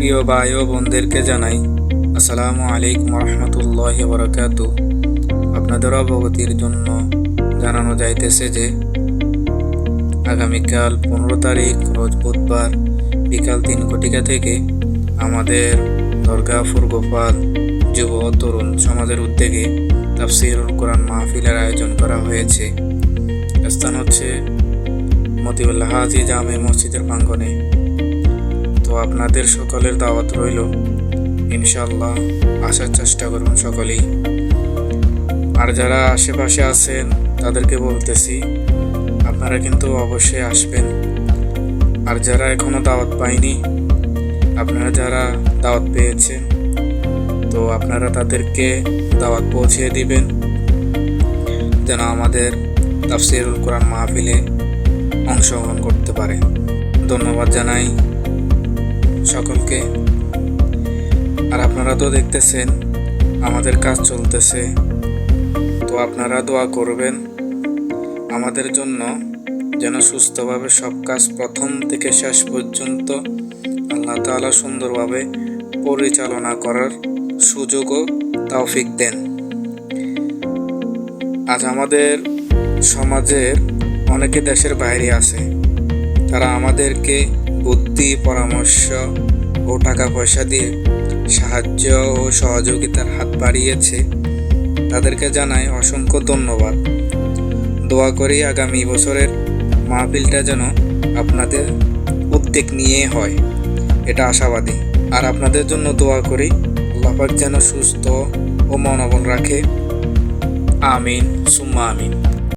প্রিয় ভাই ও বোনদেরকে জানাই আসসালামু আলাইকুম রহমতুল্লাহি বারাকাতু। আপনাদের অবগতির জন্য জানানো যাইতেছে যে আগামীকাল 15 তারিখ রোজ বুধবার বিকাল 3 থেকে আমাদের দরগাপুর গোপাল যুব ও তরুণ সমাজের উদ্যোগে তাফসীরুল কোরআন মাহফিলের আয়োজন করা হয়েছে। স্থান হচ্ছে মতিউল্লাহ হাজি জামে মসজিদের প্রাঙ্গণে। তো আপনাদের সকলের দাওয়াত রইল, ইনশাআল্লাহ আসার চেষ্টা করুন সকলেই। আর যারা আশেপাশে আছেন তাদেরকে বলতেছি আপনারা কিন্তু অবশ্যই আসবেন। আর যারা এখনো দাওয়াত পায়নি, আপনারা যারা দাওয়াত পেয়েছেন তো আপনারা তাদেরকে দাওয়াত পৌঁছে দিবেন যেন আমাদের তাফসীরুল কোরআন মাহফিলে অংশগ্রহণ করতে পারে। ধন্যবাদ জানাই সকলকে। আর আপনারা তো দেখতেছেন আমাদের কাজ চলতেছে, তো আপনারা দোয়া করবেন আমাদের জন্য যেন সুস্থভাবে সব কাজ প্রথম থেকে শেষ পর্যন্ত আল্লাহ তাআলা সুন্দরভাবে পরিচালনা করার সুযোগ ও তৌফিক দেন। আজ আমাদের সমাজের অনেকে দেশের বাইরে আছে, তারা আমাদেরকে বুদ্ধি, পরামর্শ ও টাকা পয়সা দিয়ে সাহায্য ও সহযোগিতার হাত বাড়িয়েছে। তাদেরকে জানাই অসংখ্য ধন্যবাদ। দোয়া করি আগামী বছরের মাহফিলটা যেন আপনাদের উদ্যোগ নিয়ে হয়, এটা আশাবাদী। আর আপনাদের জন্য দোয়া করি আল্লাহ পাক যেন সুস্থ ও মনোবল রাখে। আমিন সুম্মা আমিন।